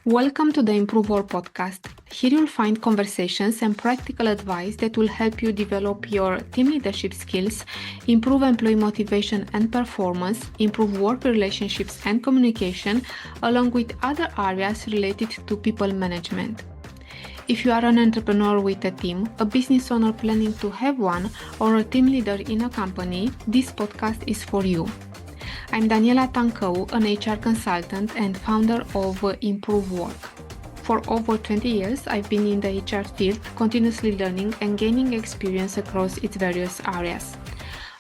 Welcome to the Improve Our podcast. Here you'll find conversations and practical advice that will help you develop your team leadership skills, improve employee motivation and performance, improve work relationships and communication, along with other areas related to people management. If you are an entrepreneur with a team, a business owner planning to have one, or a team leader in a company, this podcast is for you. I'm Daniela Tancău, an HR consultant and founder of Improve Work. For over 20 years, I've been in the HR field, continuously learning and gaining experience across its various areas.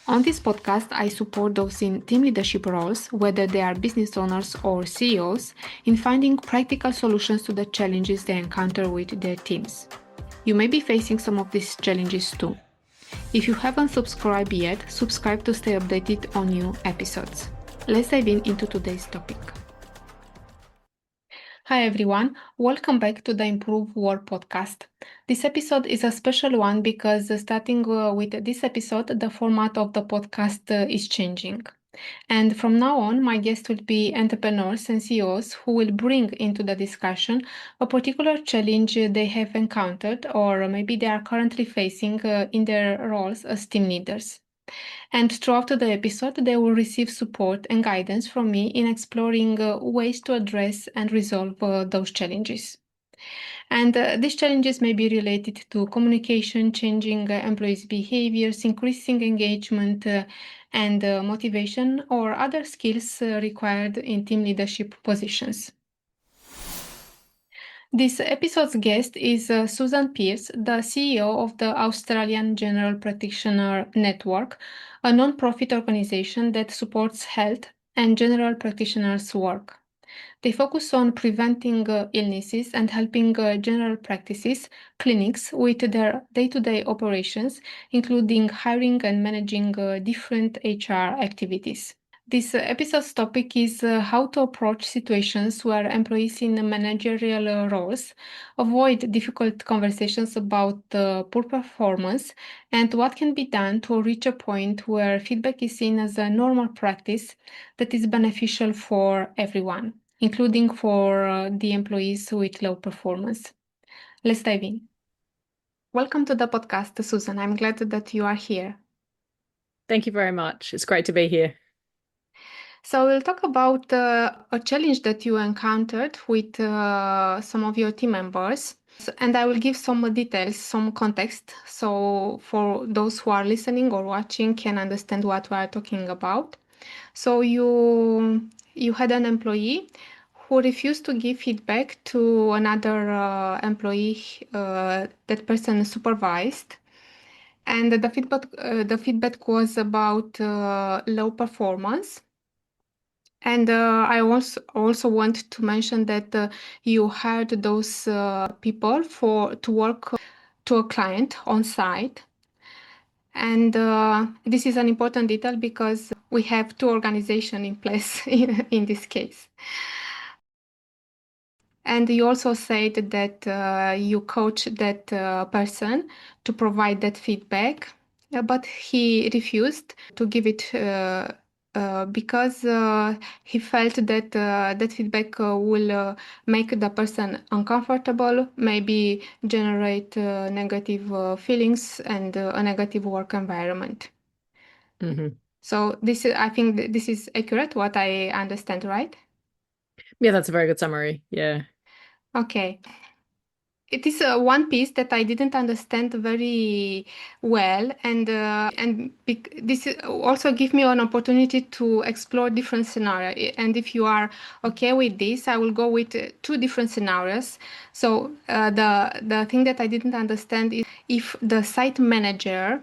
On this podcast, I support those in team leadership roles, whether they are business owners or CEOs, in finding practical solutions to the challenges they encounter with their teams. You may be facing some of these challenges too. If you haven't subscribed yet, subscribe to stay updated on new episodes. Let's dive into today's topic. Hi everyone, welcome back to the Improve Work podcast. This episode is a special one because starting with this episode, the format of the podcast is changing. And from now on, my guests will be entrepreneurs and CEOs who will bring into the discussion a particular challenge they have encountered or maybe they are currently facing in their roles as team leaders. And throughout the episode, they will receive support and guidance from me in exploring ways to address and resolve those challenges. And these challenges may be related to communication, changing employees' behaviors, increasing engagement and motivation, or other skills required in team leadership positions. This episode's guest is Susan Pearce, the CEO of the Australian General Practitioner Network, a non-profit organization that supports health and general practitioners' work. They focus on preventing illnesses and helping general practices, clinics, with their day-to-day operations, including hiring and managing different HR activities. This episode's topic is how to approach situations where employees in managerial roles avoid difficult conversations about poor performance and what can be done to reach a point where feedback is seen as a normal practice that is beneficial for everyone, including for the employees with low performance. Let's dive in. Welcome to the podcast, Susan. I'm glad that you are here. Thank you very much. It's great to be here. So we'll talk about a challenge that you encountered with some of your team members. And I will give some details, some context, so for those who are listening or watching can understand what we are talking about. So you had an employee who refused to give feedback to another employee that person supervised. And the feedback was about low performance. And I also want to mention that you hired those people to work to a client on site. And this is an important detail because we have two organizations in place in this case. And you also said that you coached that person to provide that feedback, but he refused to give it because he felt that that feedback will make the person uncomfortable, maybe generate negative feelings and a negative work environment. Mm-hmm. So I think this is accurate, what I understand, right? Yeah, that's a very good summary. Yeah. Okay. It is one piece that I didn't understand very well, and this also gives me an opportunity to explore different scenarios. And if you are okay with this, I will go with two different scenarios. So the thing that I didn't understand is if the site manager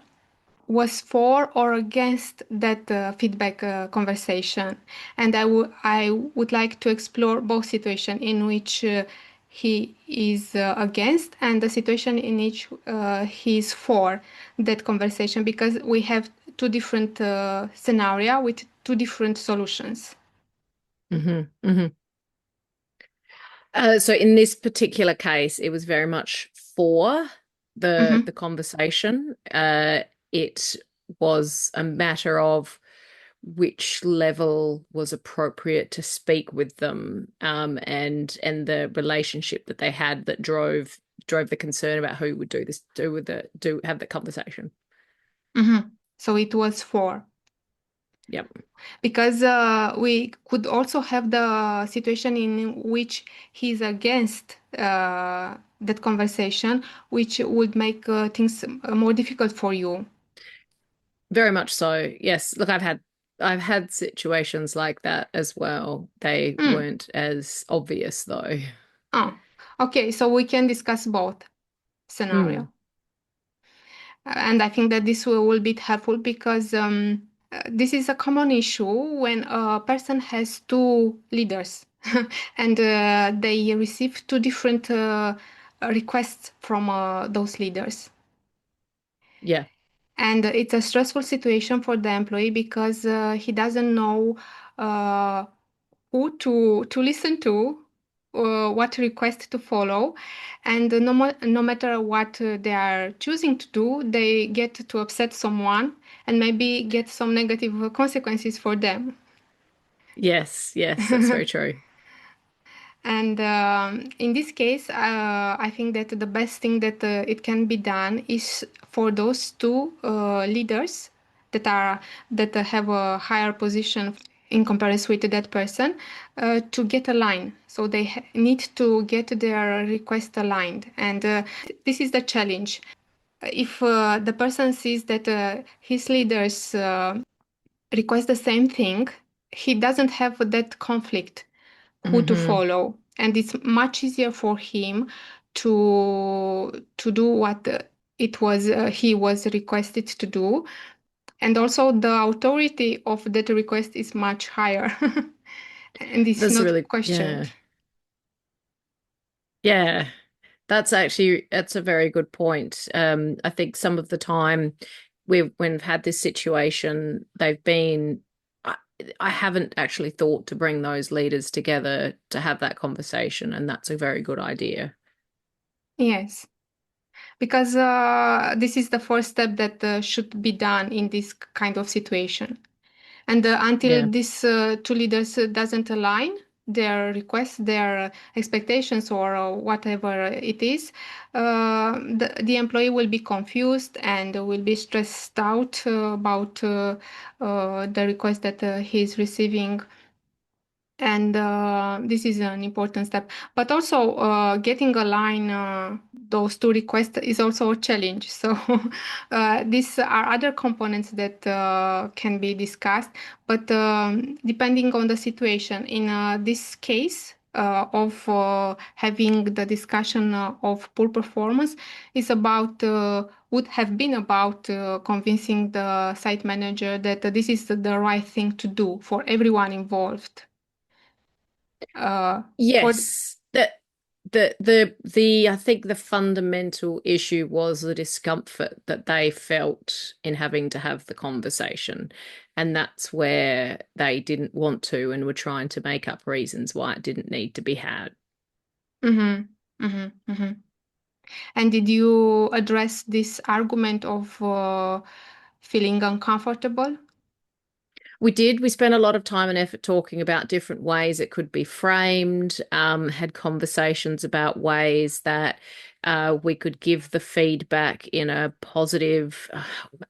was for or against that feedback conversation, and I would like to explore both situations in which he is against and the situation in which he is for that conversation, because we have two different scenarios with two different solutions. Mm-hmm. Mm-hmm. So in this particular case, it was very much for the conversation. It was a matter of which level was appropriate to speak with them, and the relationship that they had that drove the concern about who would do have the conversation. So it was four. Yep. Because we could also have the situation in which he's against that conversation, which would make things more difficult for you. Very much so. Yes. Look, I've had situations like that as well. They Mm. weren't as obvious though. Oh, okay. So we can discuss both Mm. scenario, and I think that this will be helpful because this is a common issue when a person has two leaders and they receive two different requests from those leaders. Yeah. And it's a stressful situation for the employee because he doesn't know uh, who to listen to, what request to follow, and no matter what they are choosing to do, they get to upset someone and maybe get some negative consequences for them. Yes. Yes. That's very true. And in this case, I think that the best thing that it can be done is for those two leaders that are that have a higher position in comparison with that person to get aligned. So they need to get their request aligned, and this is the challenge. If the person sees that his leaders request the same thing, he doesn't have that conflict who to Hmm. follow, and it's much easier for him to do what it was he was requested to do, and also the authority of that request is much higher and it's That's not really, questioned. yeah. Yeah. That's a very good point. I think some of the time when we've had this situation, they've been I, I haven't actually thought to bring those leaders together to have that conversation, and that's a very good idea. Yes, because this is the first step that should be done in this kind of situation. And until Yeah. these two leaders doesn't align their requests, their expectations, or whatever it is, the employee will be confused and will be stressed out about the request that he is receiving, and this is an important step, but also getting align those two requests is also a challenge. So these are other components that can be discussed, but depending on the situation in this case of having the discussion of poor performance is about would have been about convincing the site manager that this is the right thing to do for everyone involved. For Yes. The I think the fundamental issue was the discomfort that they felt in having to have the conversation. And that's where they didn't want to and were trying to make up reasons why it didn't need to be had. mm-hmm, mm-hmm, mm-hmm. And did you address this argument of feeling uncomfortable? We did. We spent a lot of time and effort talking about different ways it could be framed, had conversations about ways that we could give the feedback in a positive,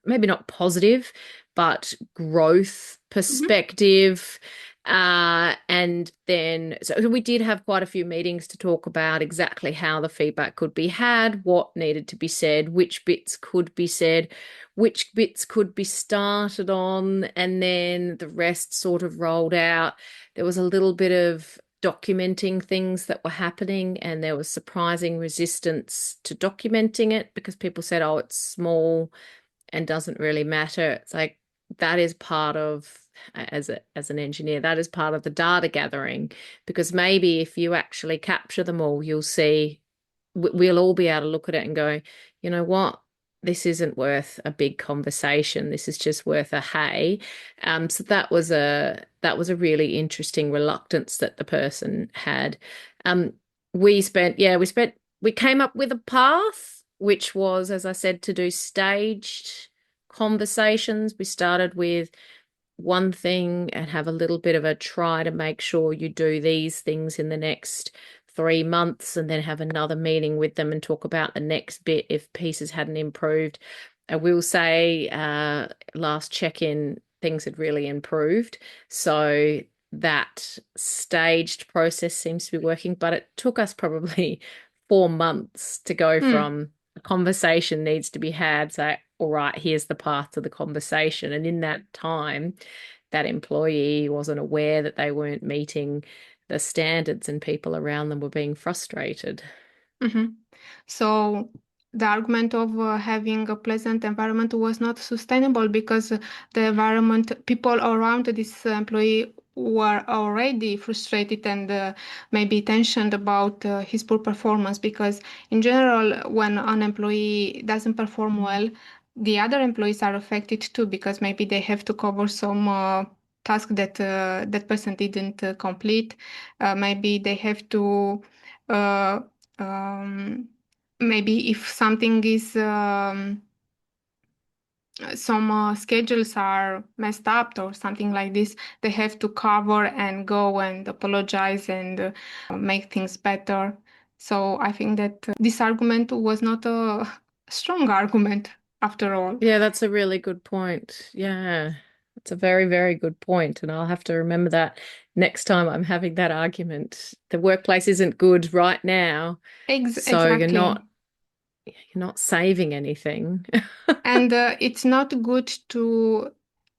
maybe not positive, but growth Mm-hmm, perspective. And then, so we did have quite a few meetings to talk about exactly how the feedback could be had, what needed to be said, which bits could be said, which bits could be started on, and then the rest sort of rolled out. There was a little bit of documenting things that were happening, and there was surprising resistance to documenting it because people said, oh, it's small and doesn't really matter. It's like that is part of as an engineer, that is part of the data gathering, because maybe if you actually capture them all, you'll see we'll all be able to look at it and go, you know what, this isn't worth a big conversation. This is just worth a hey. So that was a really interesting reluctance that the person had. Um, we came up with a path, which was, as I said, to do staged conversations. We started with one thing and have a little bit of a try to make sure you do these things in the next 3 months, and then have another meeting with them and talk about the next bit if pieces hadn't improved. I will say, last check-in, things had really improved. So that staged process seems to be working, but it took us probably 4 months to go Mm, from a conversation needs to be had, say, all right, here's the path to the conversation. And in that time, that employee wasn't aware that they weren't meeting the standards and people around them were being frustrated. mhm. So the argument of having a pleasant environment was not sustainable because the environment, people around this employee were already frustrated and maybe tensioned about his poor performance. Because in general, when an employee doesn't perform well, the other employees are affected too because maybe they have to cover some task that that person didn't complete. Maybe they have to. Uh, um, Maybe if something is some schedules are messed up or something like this, they have to cover and go and apologize and make things better. So I think that this argument was not a strong argument after all. Yeah, that's a really good point. Yeah, it's a very, very good point. And I'll have to remember that next time I'm having that argument. The workplace isn't good right now, so Exactly. you're not saving anything. And it's not good to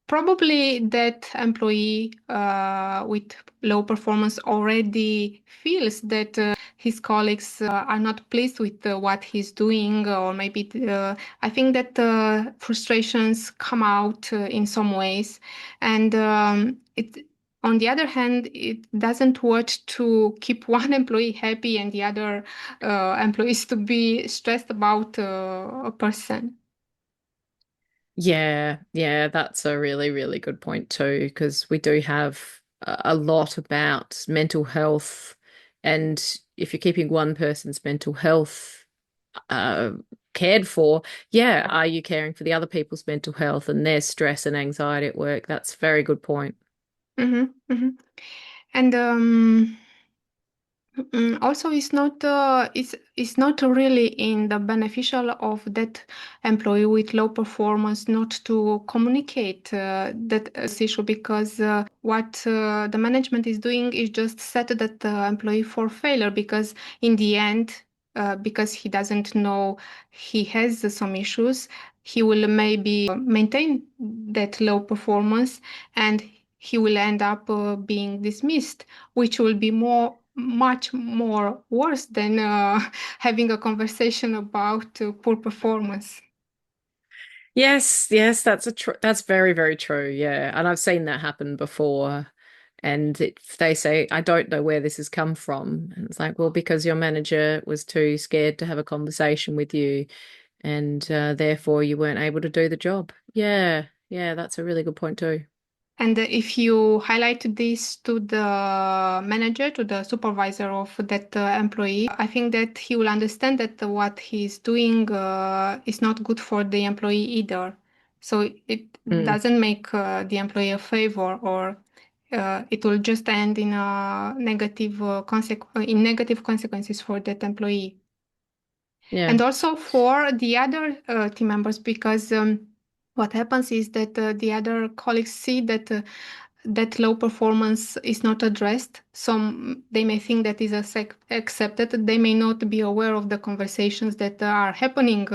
probably that employee with low performance already feels that his colleagues are not pleased with what he's doing, or maybe I think that frustrations come out in some ways, and it. On the other hand, it doesn't work to keep one employee happy and the other employees to be stressed about a person. Yeah, yeah, that's a really, really good point too, because we do have a lot about mental health. And if you're keeping one person's mental health uh, cared for, yeah, are you caring for the other people's mental health and their stress and anxiety at work? That's a very good point. Hmm. Hmm. And also, it's not really in the beneficial of that employee with low performance not to communicate that issue because what the management is doing is just set that employee for failure because in the end, because he doesn't know he has some issues, he will maybe maintain that low performance and he will end up being dismissed, which will be much more worse than having a conversation about poor performance. Yes, yes, that's very, very true. Yeah, and I've seen that happen before. And they say, I don't know where this has come from. And it's like, well, because your manager was too scared to have a conversation with you, and therefore you weren't able to do the job. Yeah, yeah, that's a really good point too. And if you highlight this to the manager, to the supervisor of that employee, I think that he will understand that what he's doing is not good for the employee either. So it Mm, doesn't make the employee a favor, or it will just end in a negative in negative consequences for that employee. yeah. And also for the other team members, because what happens is that the other colleagues see that that low performance is not addressed. Some they may think that is accepted. They may not be aware of the conversations that are happening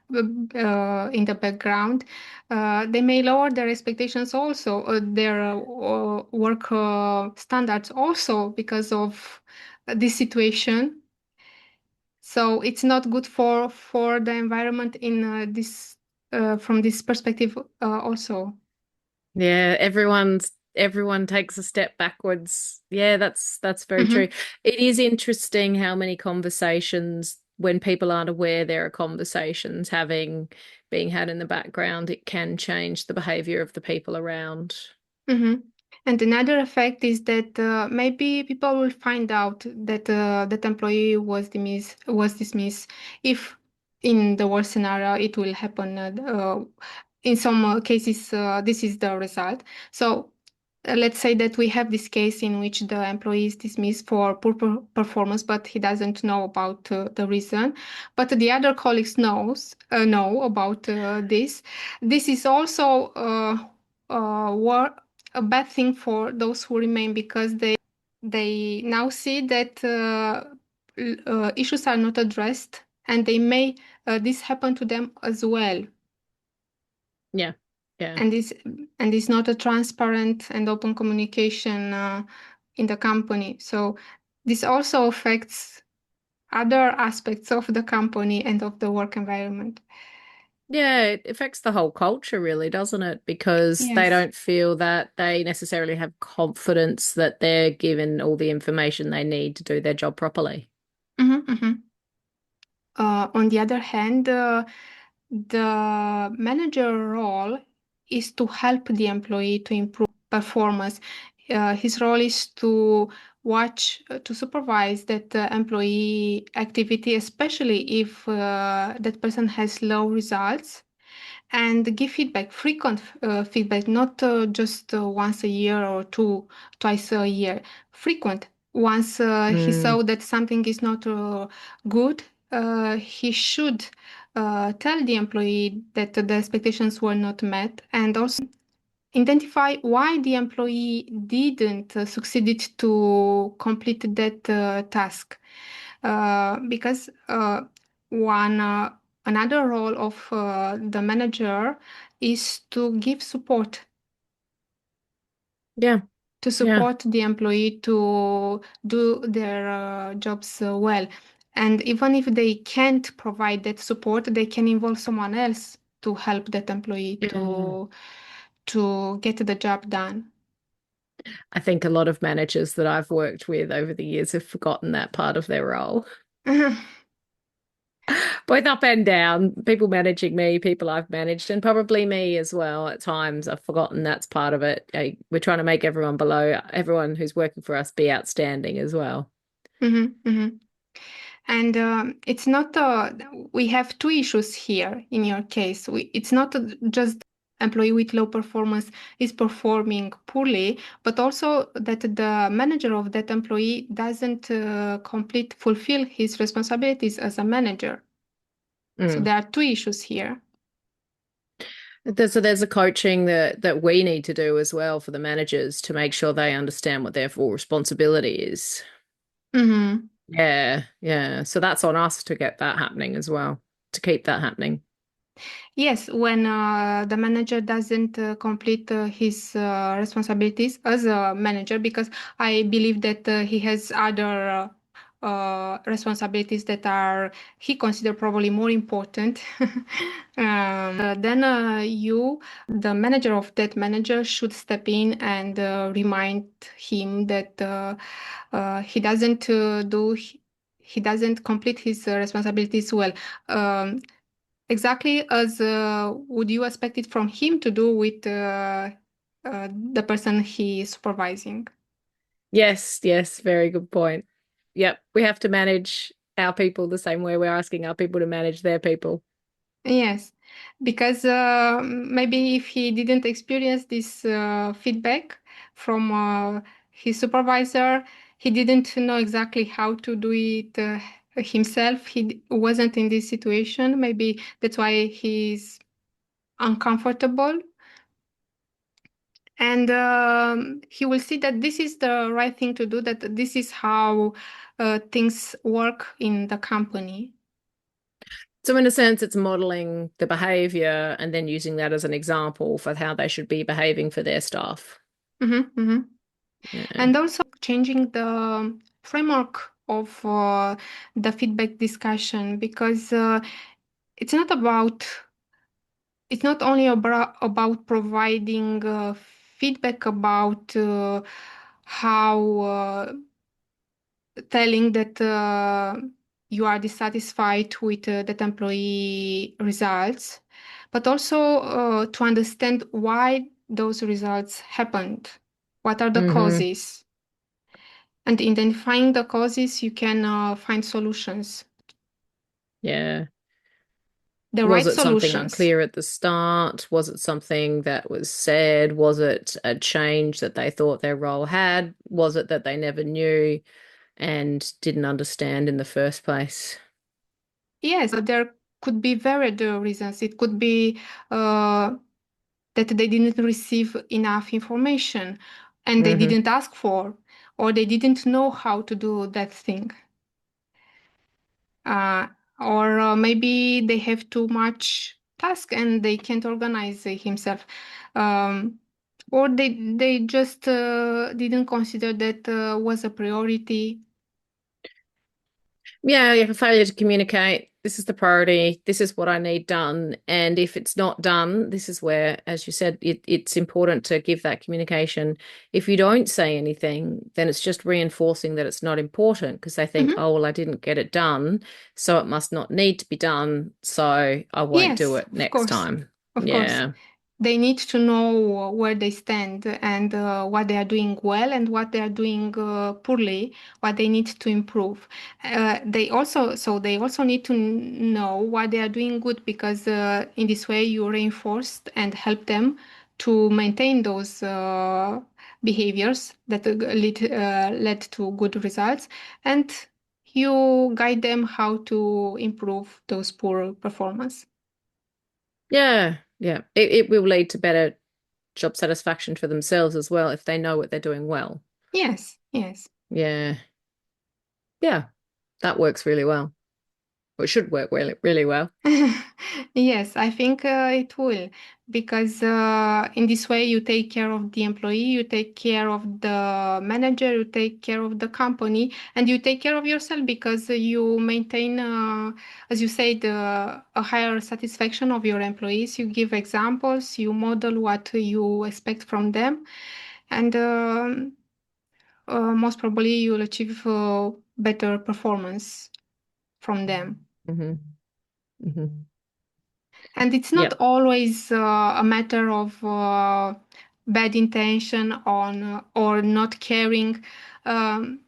in the background. They may lower their expectations also, their work standards also because of this situation. So it's not good for the environment in this from this perspective also. Yeah, everyone takes a step backwards. Yeah, that's very true. Hmm. It is interesting how many conversations, when people aren't aware there are conversations being had in the background, it can change the behavior of the people around. Hmm. And another effect is that maybe people will find out that that employee was dismissed if in the worst scenario it will happen. in some cases, this is the result. So let's say that we have this case in which the employee is dismissed for poor performance, but he doesn't know about the reason. But the other colleagues know about this. This is also a bad thing for those who remain because they now see that issues are not addressed, and they may this happen to them as well. Yeah. Yeah. And it's not a transparent and open communication in the company. So this also affects other aspects of the company and of the work environment. Yeah, it affects the whole culture, really, doesn't it? Because they Yes. don't feel that they necessarily have confidence that they're given all the information they need to do their job properly. Mm-hmm. On the other hand, the manager role is to help the employee to improve performance. His role is to watch, to supervise that employee activity, especially if that person has low results, and give feedback, frequent feedback, not just once a year or twice a year, frequent. Once he Mm, saw that something is not good, he should tell the employee that the expectations were not met, and also identify why the employee didn't succeeded to complete that task. Because one another role of the manager is to give support, yeah, to yeah. support the employee to do their jobs well. And even if they can't provide that support, they can involve someone else to help that employee Yeah. to get the job done. I think a lot of managers that I've worked with over the years have forgotten that part of their role. Both up and down, people managing me, people I've managed, and probably me as well. At times, I've forgotten that's part of it. We're trying to make everyone below, everyone who's working for us be outstanding as well. Mhm, mhm. And it's not, we have two issues here in your case. It's not just employee with low performance is performing poorly, but also that the manager of that employee doesn't fulfill his responsibilities as a manager. So Mm. there are two issues here. So there's a coaching that we need to do as well for the managers to make sure they understand what their full responsibility is. Mhm. Yeah, yeah. So that's on us to get that happening as well, to keep that happening. Yes, when the manager doesn't complete his responsibilities as a manager, because I believe that he has other responsibilities that are he consider probably more important. Then the manager of that manager, should step in and remind him that he doesn't he doesn't complete his responsibilities well. Um, Exactly as would you expect it from him to do with the person he is supervising? Yes, yes, very good point. Yep, we have to manage our people the same way we're asking our people to manage their people. Yes, because maybe if he didn't experience this feedback from his supervisor, he didn't know exactly how to do it himself. Wasn't in this situation. Maybe that's why he's uncomfortable, and he will see that this is the right thing to do, that this is how things work in the company. So in a sense, it's modeling the behavior and then using that as an example for how they should be behaving for their staff. Hmm. Yeah. And also changing the framework of the feedback discussion, because it's not about it's not only about providing feedback about how telling that you are dissatisfied with that employee results, but also to understand why those results happened. What are the Hmm. causes? And identifying the causes, you can find solutions. Yeah. the Was right it something solutions. unclear at the start? Was it something that was said? Was it a change that they thought their role had? Was it that they never knew and didn't understand in the first place? Yes, there could be varied reasons. It could be uh, that they didn't receive enough information and they Hmm. didn't ask for, or they didn't know how to do that thing. Uh, or maybe they have too much task and they can't organize himself. Um, or they just didn't consider that was a priority. Yeah, you have a failure to communicate. This is the priority. This is what I need done. And if it's not done, this is where, as you said, it's important to give that communication. If you don't say anything, then it's just reinforcing that it's not important because they think, Mhm. oh, well, I didn't get it done, so it must not need to be done. So I won't do Yes, it next time. of course. Yeah. They need to know where they stand and what they are doing well and what they are doing poorly, what they need to improve. They also need to know what they are doing good because in this way you reinforce and help them to maintain those behaviors that led to good results, and you guide them how to improve those poor performance. Yeah. Yeah. It will lead to better job satisfaction for themselves as well if they know what they're doing well. Yes, yes. Yeah. Yeah. That works really well. Or it should work really, really well. Yes, I think it will because in this way you take care of the employee, you take care of the manager, you take care of the company, and you take care of yourself because you maintain, as you said, a higher satisfaction of your employees. You give examples, you model what you expect from them, and most probably you'll achieve better performance from them. Hmm. Hmm. And it's not Yep. always a matter of bad intention on or not caring. Um,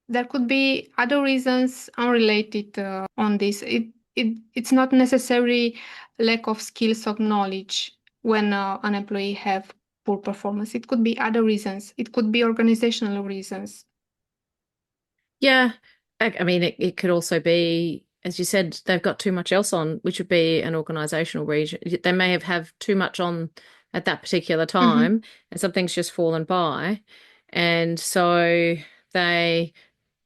there could be other reasons unrelated on this. It's not necessarily lack of skills or knowledge when an employee have poor performance. It could be other reasons. It could be organizational reasons. Yeah. I mean, it could also be, as you said, they've got too much else on, which would be an organizational reason. They may have too much on at that particular Mm-hmm. time, and something's just fallen by. And so they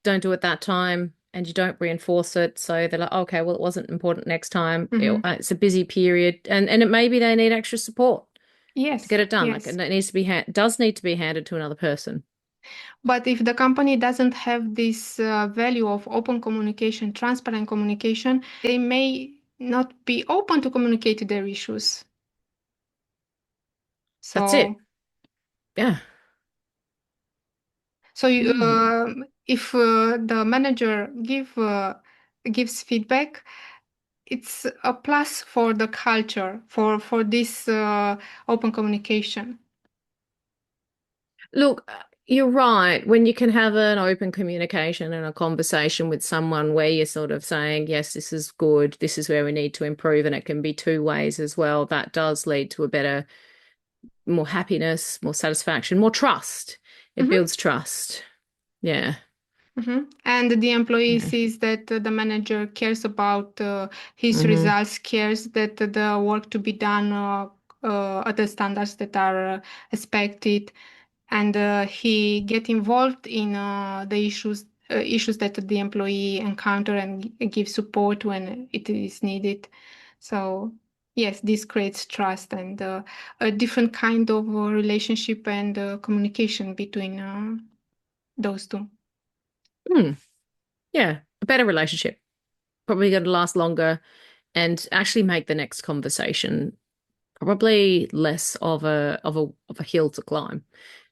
don't do it that time, and you don't reinforce it. So they're like, okay, well, it wasn't important next time. Mm-hmm. It's a busy period, and it maybe they need extra support to Yes, get it done. Like, it yes. needs to be does need to be handed to another person. But if the company doesn't have this value of open communication, transparent communication, they may not be open to communicate their issues. That's it. So, Yeah. Mm. if the manager gives feedback, it's a plus for the culture for this open communication. Look, you're right. When you can have an open communication and a conversation with someone where you're sort of saying, yes, this is good, this is where we need to improve, and it can be two ways as well, that does lead to a better, more happiness, more satisfaction, more trust. It Mhm. builds trust. Yeah. And the employee Yeah. sees that the manager cares about his Hmm. results, cares that the work to be done at the standards that are expected, and he get involved in the issues that the employee encounter and give support when it is needed. So yes, this creates trust and a different kind of relationship and communication between those two. Hmm. Yeah. A better relationship. Probably going to last longer and actually make the next conversation probably less of a hill to climb.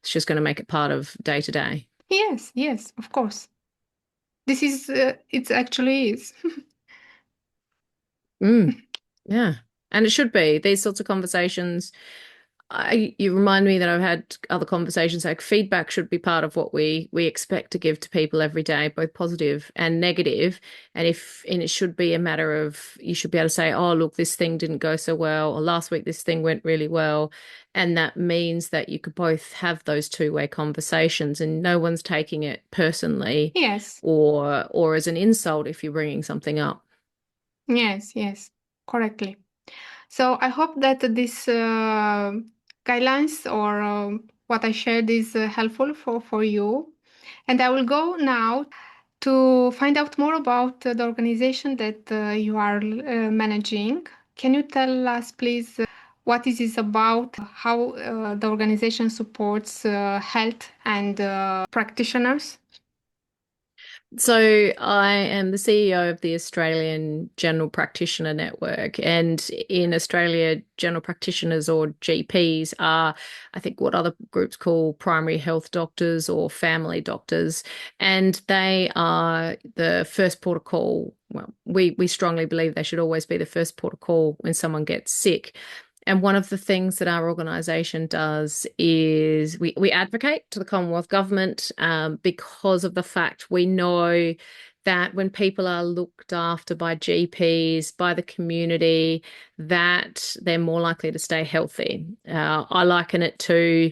It's just going to make it part of day to day. Yes, yes, of course. This is, it actually is. Mm, yeah. And it should be. These sorts of conversations You remind me that I've had other conversations like feedback should be part of what we expect to give to people every day, both positive and negative. And it should be a matter of you should be able to say, oh, look, this thing didn't go so well, or last week this thing went really well. And that means that you could both have those two-way conversations and no one's taking it personally Yes, or as an insult if you're bringing something up. yes, yes, correctly. So I hope that this guidelines or what I shared is helpful for you. And I will go now to find out more about the organization that you are managing. Can you tell us, please, what is this about, how the organization supports health and practitioners? So I am the CEO of the Australian General Practitioner Network. And in Australia, general practitioners or GPs are, I think, what other groups call primary health doctors or family doctors. And they are the first port of call. Well, we strongly believe they should always be the first port of call when someone gets sick. And one of the things that our organisation does is we advocate to the Commonwealth Government because of the fact we know that when people are looked after by GPs, by the community, that they're more likely to stay healthy. I liken it to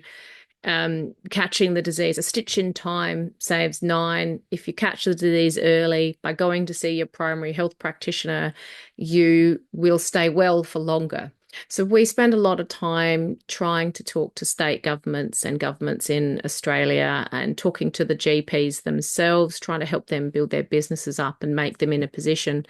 catching the disease. A stitch in time saves nine. If you catch the disease early by going to see your primary health practitioner, you will stay well for longer. So we spend a lot of time trying to talk to state governments and governments in Australia and talking to the GPs themselves, trying to help them build their businesses up and make them in a position.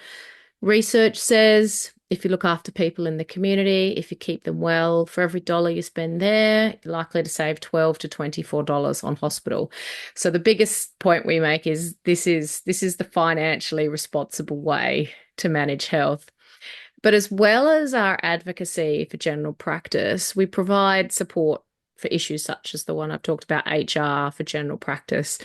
Research says if you look after people in the community, if you keep them well, for every dollar you spend there, you're likely to save $12 to $24 on hospital. So the biggest point we make is this is the financially responsible way to manage health. But as well as our advocacy for general practice, we provide support for issues such as the one I've talked about, HR for general practice.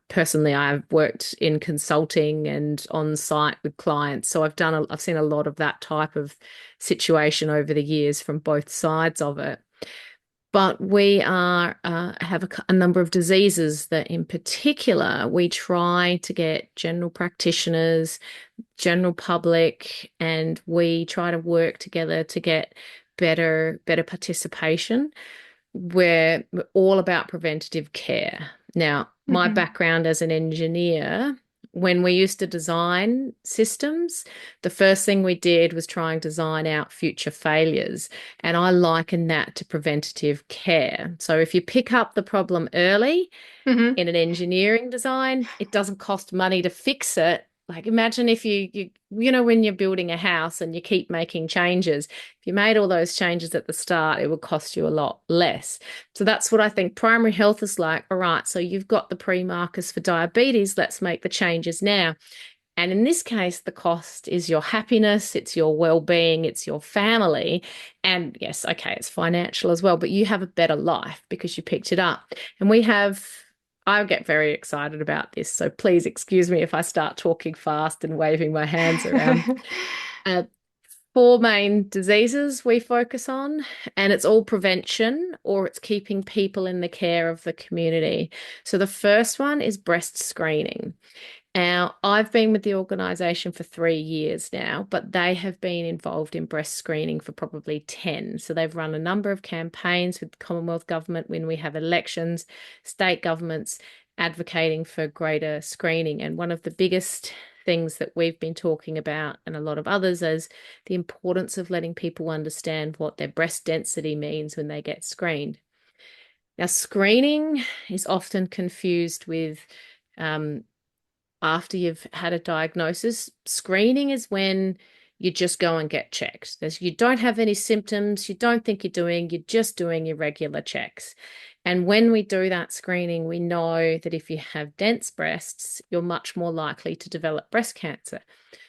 Personally, I've worked in consulting and on site with clients, so I've seen a lot of that type of situation over the years from both sides of it. But we have a number of diseases that, in particular, we try to get general practitioners, general public, and we try to work together to get better participation. We're all about preventative care. Now, my Mhm. background as an engineer, when we used to design systems, the first thing we did was try and design out future failures. And I liken that to preventative care. So if you pick up the problem early, Mhm. in an engineering design, it doesn't cost money to fix it. Like imagine if you know when you're building a house and you keep making changes, if you made all those changes at the start, it would cost you a lot less. So that's what I think primary health is like. All right, so you've got the pre-markers for diabetes, let's make the changes now. And in this case, the cost is your happiness, it's your well-being, it's your family. And yes, okay, it's financial as well, but you have a better life because you picked it up. And I get very excited about this. So please excuse me if I start talking fast and waving my hands around. Uh, Four main diseases we focus on, and it's all prevention or it's keeping people in the care of the community. So the first one is breast screening. Now, I've been with the organisation for 3 years now, but they have been involved in breast screening for probably 10. So they've run a number of campaigns with the Commonwealth Government when we have elections, state governments advocating for greater screening. And one of the biggest things that we've been talking about, and a lot of others, is the importance of letting people understand what their breast density means when they get screened. Now, screening is often confused with um, after you've had a diagnosis. Screening is when you just go and get checked. You don't have any symptoms, you don't think you're just doing your regular checks. And when we do that screening, we know that if you have dense breasts, you're much more likely to develop breast cancer.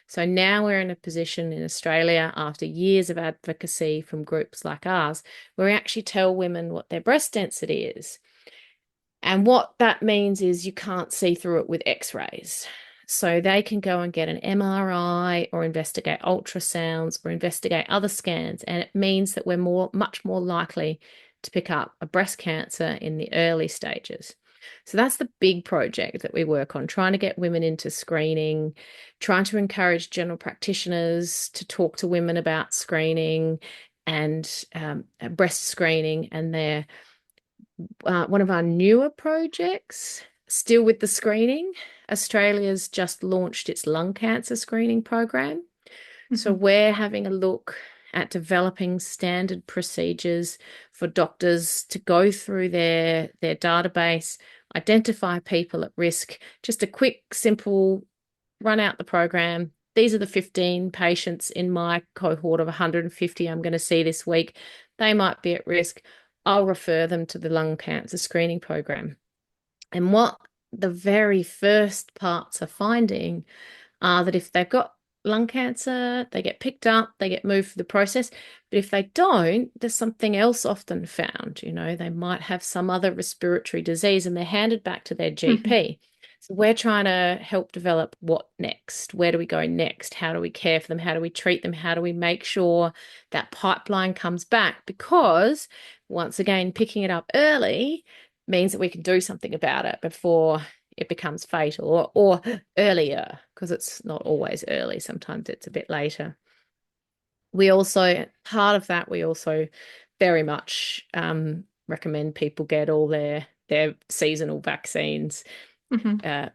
So now we're in a position in Australia, after years of advocacy from groups like ours, where we actually tell women what their breast density is. And what that means is you can't see through it with x-rays. So they can go and get an MRI or investigate ultrasounds or investigate other scans. And it means that we're much more likely to pick up a breast cancer in the early stages. So that's the big project that we work on, trying to get women into screening, trying to encourage general practitioners to talk to women about screening and breast screening. And they're one of our newer projects, still with the screening. Australia's just launched its lung cancer screening program. So we're having a look at developing standard procedures for doctors to go through their database, identify people at risk, just a quick, simple run out the program. These are the 15 patients in my cohort of 150 I'm going to see this week. They might be at risk. I'll refer them to the lung cancer screening program. And what the very first parts are finding are that if they've got lung cancer, they get picked up, they get moved through the process. But if they don't, there's something else often found. They might have some other respiratory disease and they're handed back to their GP. So we're trying to help develop what next? Where do we go next? How do we care for them? How do we treat them? How do we make sure that pipeline comes back? Because once again, picking it up early means that we can do something about it before it becomes fatal, or earlier, because it's not always early. Sometimes it's a bit later. We also, part of that, we also very much recommend people get all their seasonal vaccines,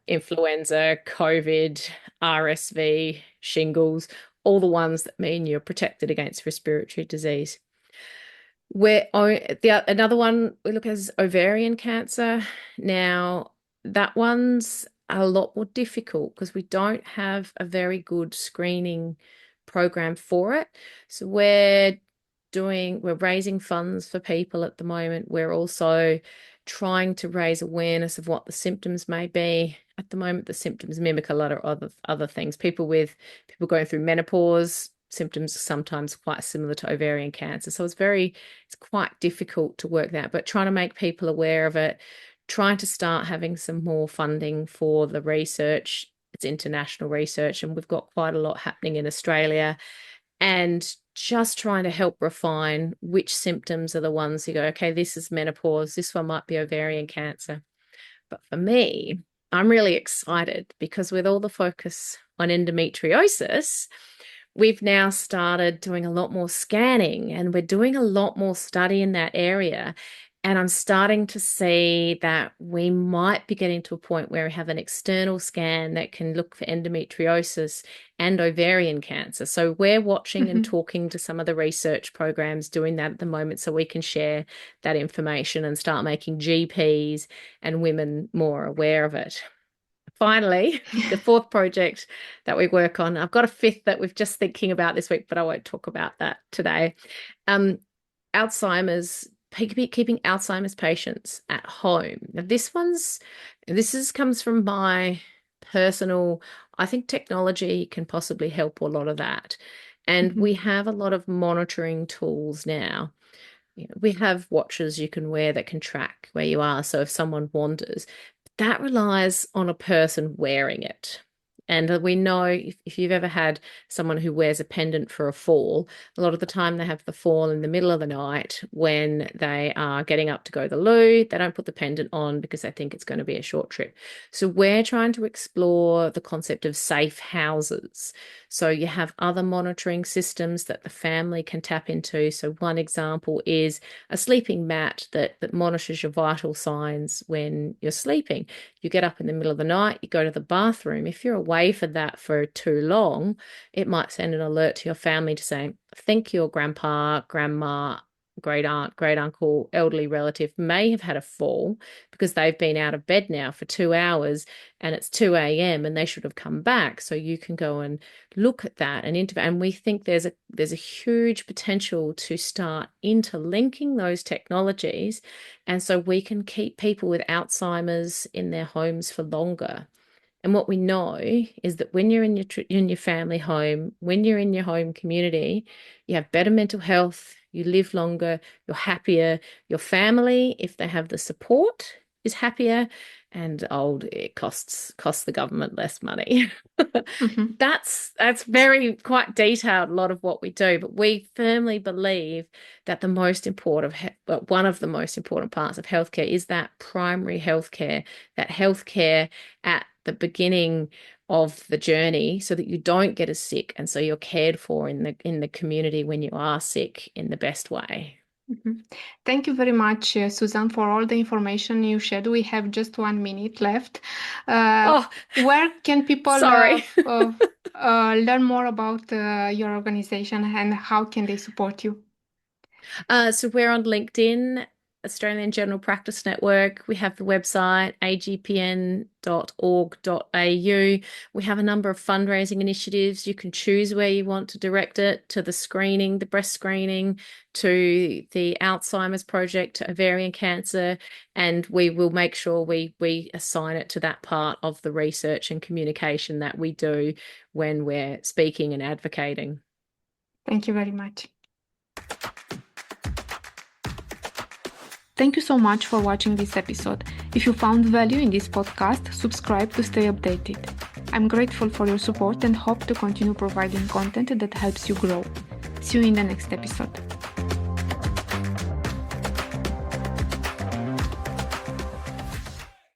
influenza, COVID, RSV, shingles, all the ones that mean you're protected against respiratory disease. Another one we look at is ovarian cancer. Now, that one's a lot more difficult because we don't have a very good screening program for it. So we're raising funds for people at the moment. We're also trying to raise awareness of what the symptoms may be. At the moment, the symptoms mimic a lot of other things. People going through menopause, symptoms are sometimes quite similar to ovarian cancer. So it's quite difficult to work that, but trying to make people aware of it, trying to start having some more funding for the research. It's international research, and we've got quite a lot happening in Australia, and just trying to help refine which symptoms are the ones you go, okay, this is menopause, this one might be ovarian cancer. But for me, I'm really excited because with all the focus on endometriosis, we've now started doing a lot more scanning and we're doing a lot more study in that area. And I'm starting to see that we might be getting to a point where we have an external scan that can look for endometriosis and ovarian cancer. So we're watching and talking to some of the research programs doing that at the moment so we can share that information and start making GPs and women more aware of it. Finally, the fourth project that we work on, I've got a fifth that we're just thinking about this week, but I won't talk about that today. Alzheimer's, keeping Alzheimer's patients at home. Now, comes from my personal, I think technology can possibly help a lot of that. And we have a lot of monitoring tools now. We have watches you can wear that can track where you are. So if someone wanders, that relies on a person wearing it. And we know if you've ever had someone who wears a pendant for a fall, a lot of the time they have the fall in the middle of the night when they are getting up to go to the loo. They don't put the pendant on because they think it's going to be a short trip. So we're trying to explore the concept of safe houses. So you have other monitoring systems that the family can tap into. So one example is a sleeping mat that monitors your vital signs when you're sleeping. You get up in the middle of the night, you go to the bathroom. If you're away for that for too long, it might send an alert to your family to say, I think your grandpa, grandma, great aunt, great uncle, elderly relative may have had a fall because they've been out of bed now for 2 hours and it's 2 a.m. and they should have come back. So you can go and look at that and intervene. And we think there's a huge potential to start interlinking those technologies. And so we can keep people with Alzheimer's in their homes for longer. And what we know is that when you're in your family home, when you're in your home community, you have better mental health, you live longer, you're happier, your family, if they have the support, is happier, and old, it costs the government less money. Mhm. That's very quite detailed, a lot of what we do, but we firmly believe that the most important, one of the most important parts of healthcare is that primary healthcare, that healthcare at the beginning of the journey, so that you don't get as sick, and so you're cared for in the community when you are sick in the best way. Mhm. Thank you very much, Susan, for all the information you shared. We have just 1 minute left. Oh, Where can people sorry. learn more about your organization and how can they support you? So we're on LinkedIn, Australian General Practice Network. We have the website agpn.org.au. We have a number of fundraising initiatives. You can choose where you want to direct it, to the screening, the breast screening, to the Alzheimer's project, to ovarian cancer, and we will make sure we assign it to that part of the research and communication that we do when we're speaking and advocating. Thank you very much. Thank you so much for watching this episode. If you found value in this podcast, subscribe to stay updated. I'm grateful for your support and hope to continue providing content that helps you grow. See you in the next episode.